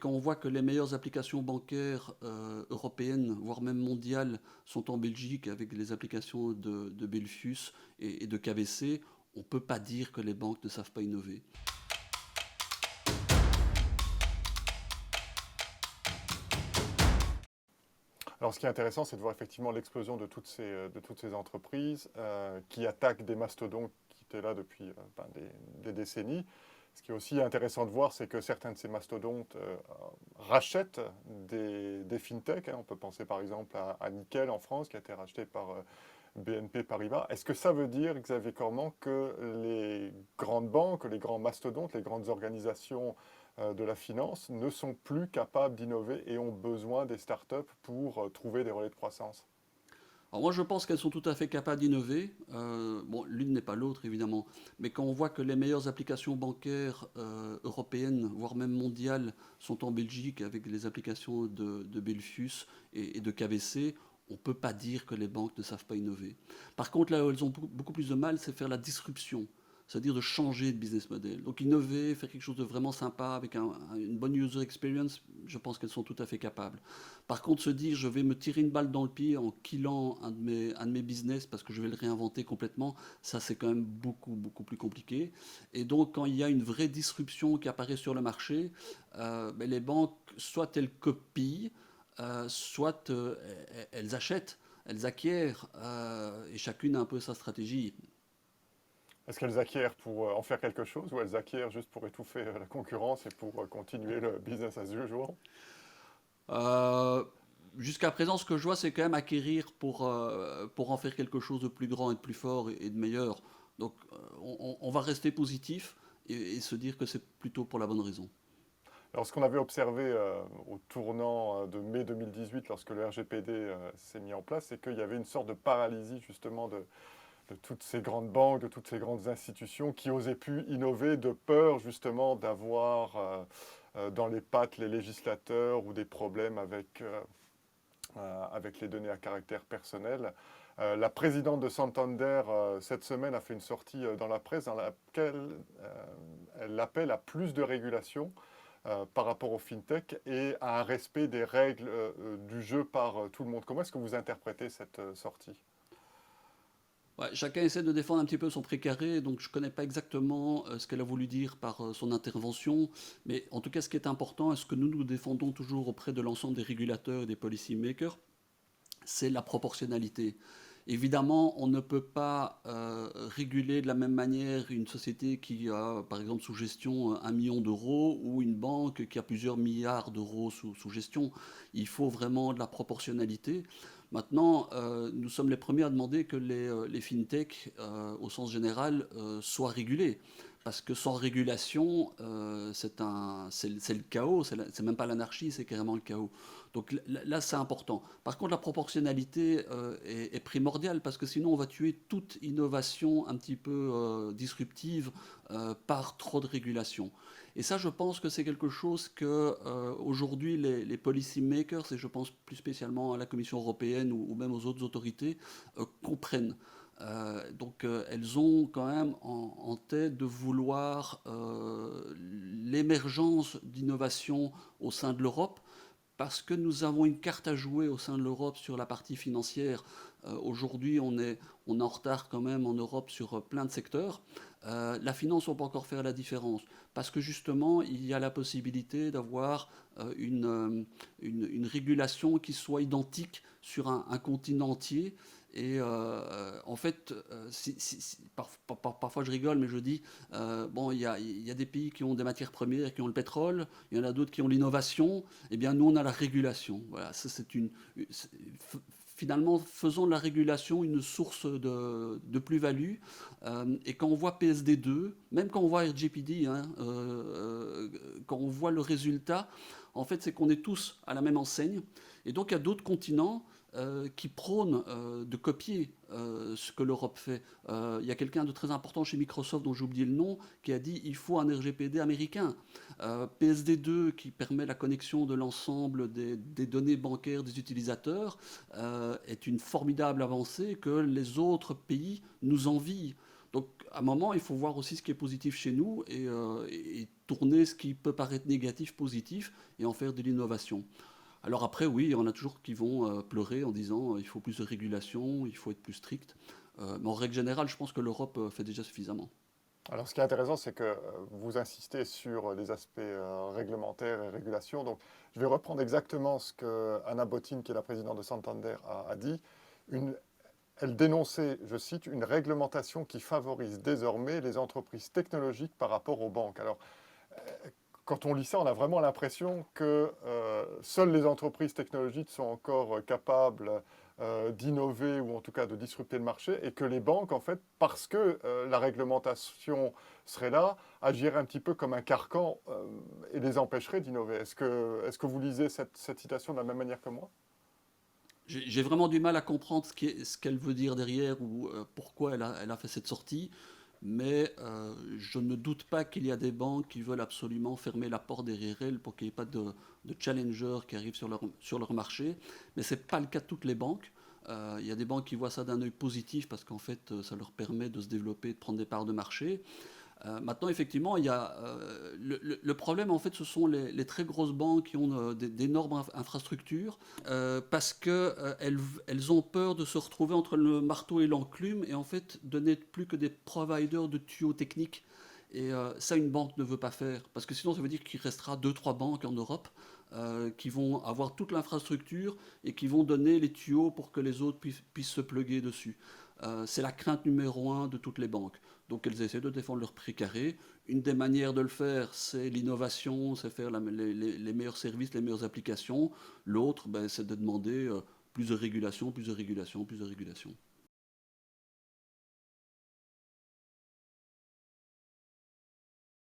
quand on voit que les meilleures applications bancaires européennes, voire même mondiales, sont en Belgique avec les applications de Belfius et de KBC, on ne peut pas dire que les banques ne savent pas innover. Alors, ce qui est intéressant, c'est de voir effectivement l'explosion de toutes ces entreprises qui attaquent des mastodontes qui étaient là depuis des décennies. Ce qui est aussi intéressant de voir, c'est que certains de ces mastodontes rachètent des fintechs. On peut penser par exemple à Nickel en France, qui a été racheté par BNP Paribas. Est-ce que ça veut dire, Xavier Cormand, que les grandes banques, les grands mastodontes, les grandes organisations de la finance ne sont plus capables d'innover et ont besoin des startups pour trouver des relais de croissance? Alors moi je pense qu'elles sont tout à fait capables d'innover. Bon, l'une n'est pas l'autre évidemment, mais quand on voit que les meilleures applications bancaires européennes, voire même mondiales, sont en Belgique avec les applications de Belfius et de KBC, on ne peut pas dire que les banques ne savent pas innover. Par contre, là où elles ont beaucoup plus de mal, c'est faire la disruption, c'est-à-dire de changer de business model. Donc innover, faire quelque chose de vraiment sympa avec une bonne user experience, je pense qu'elles sont tout à fait capables. Par contre, se dire je vais me tirer une balle dans le pied en killant un de mes business parce que je vais le réinventer complètement, ça c'est quand même beaucoup plus compliqué. Et donc quand il y a une vraie disruption qui apparaît sur le marché, ben, les banques, soit elles copient, soit elles achètent, elles acquièrent, et chacune a un peu sa stratégie. Est-ce qu'elles acquièrent pour en faire quelque chose ou elles acquièrent juste pour étouffer la concurrence et pour continuer le business as usual? Euh, Jusqu'à présent, ce que je vois, c'est quand même acquérir pour en faire quelque chose de plus grand et de plus fort et de meilleur. Donc, on va rester positif et se dire que c'est plutôt pour la bonne raison. Alors, ce qu'on avait observé au tournant de mai 2018, lorsque le RGPD s'est mis en place, c'est qu'il y avait une sorte de paralysie justement de toutes ces grandes banques, de toutes ces grandes institutions qui osaient plus innover de peur justement d'avoir dans les pattes les législateurs ou des problèmes avec les données à caractère personnel. La présidente de Santander, cette semaine, a fait une sortie dans la presse dans laquelle elle appelle à plus de régulation par rapport au fintech et à un respect des règles du jeu par tout le monde. Comment est-ce que vous interprétez cette sortie? Ouais, chacun essaie de défendre un petit peu son précaré, donc je ne connais pas exactement ce qu'elle a voulu dire par son intervention, mais en tout cas, ce qui est important, et ce que nous défendons toujours auprès de l'ensemble des régulateurs et des policy makers, c'est la proportionnalité. Évidemment, on ne peut pas réguler de la même manière une société qui a, par exemple, sous gestion 1 million d'euros ou une banque qui a plusieurs milliards d'euros sous gestion. Il faut vraiment de la proportionnalité. Maintenant, nous sommes les premiers à demander que les fintechs, au sens général, soient régulés. Parce que sans régulation, c'est le chaos, c'est même pas l'anarchie, c'est carrément le chaos. Donc là, c'est important. Par contre, la proportionnalité est primordiale parce que sinon, on va tuer toute innovation un petit peu disruptive par trop de régulation. Et ça, je pense que c'est quelque chose que aujourd'hui les policy makers, et je pense plus spécialement à la Commission européenne ou même aux autres autorités, comprennent. Donc elles ont quand même en tête de vouloir l'émergence d'innovation au sein de l'Europe parce que nous avons une carte à jouer au sein de l'Europe sur la partie financière. Aujourd'hui, on est en retard quand même en Europe sur plein de secteurs. La finance, on ne peut pas encore faire la différence parce que justement, il y a la possibilité d'avoir une régulation qui soit identique sur un continent entier. Et en fait, parfois je rigole, mais je dis, bon, il y a des pays qui ont des matières premières, qui ont le pétrole, il y en a d'autres qui ont l'innovation, eh bien nous on a la régulation. Voilà, ça finalement, faisons de la régulation une source de plus-value. Et quand on voit PSD2, même quand on voit RGPD, hein, quand on voit le résultat, en fait, c'est qu'on est tous à la même enseigne. Et donc, il y a d'autres continents qui prônent de copier ce que l'Europe fait. Il y a quelqu'un de très important chez Microsoft, dont j'ai oublié le nom, qui a dit il faut un RGPD américain. PSD2, qui permet la connexion de l'ensemble des données bancaires des utilisateurs, est une formidable avancée que les autres pays nous envient. Donc, à un moment, il faut voir aussi ce qui est positif chez nous et tourner ce qui peut paraître négatif, positif, et en faire de l'innovation. Alors après, oui, il y en a toujours qui vont pleurer en disant il faut plus de régulation, il faut être plus strict. Mais en règle générale, je pense que l'Europe fait déjà suffisamment. Alors, ce qui est intéressant, c'est que vous insistez sur les aspects réglementaires et régulation. Donc, je vais reprendre exactement ce que Anna Botín, qui est la présidente de Santander, a dit. Une, Elle dénonçait, je cite, une réglementation qui favorise désormais les entreprises technologiques par rapport aux banques. Alors, quand on lit ça, on a vraiment l'impression que seules les entreprises technologiques sont encore capables d'innover ou en tout cas de disrupter le marché et que les banques, en fait, parce que la réglementation serait là, agiraient un petit peu comme un carcan et les empêcherait d'innover. Est-ce que vous lisez cette citation de la même manière que moi? J'ai vraiment du mal à comprendre ce qu'elle veut dire derrière ou pourquoi elle a fait cette sortie. Mais je ne doute pas qu'il y a des banques qui veulent absolument fermer la porte derrière elles pour qu'il n'y ait pas de challengers qui arrivent sur leur marché. Mais ce n'est pas le cas de toutes les banques. Il y a des banques qui voient ça d'un œil positif parce qu'en fait, ça leur permet de se développer, de prendre des parts de marché. Maintenant, effectivement, il y a, le problème, en fait, ce sont les très grosses banques qui ont d'énormes infrastructures parce qu'elles elles ont peur de se retrouver entre le marteau et l'enclume et en fait de n'être plus que des providers de tuyaux techniques. Et ça, une banque ne veut pas faire parce que sinon, ça veut dire qu'il restera deux, trois banques en Europe qui vont avoir toute l'infrastructure et qui vont donner les tuyaux pour que les autres puissent se plugger dessus. C'est la crainte numéro un de toutes les banques. Donc elles essaient de défendre leur prix carré. Une des manières de le faire, c'est l'innovation, c'est faire les meilleurs services, les meilleures applications. L'autre, ben, c'est de demander plus de régulation, plus de régulation, plus de régulation.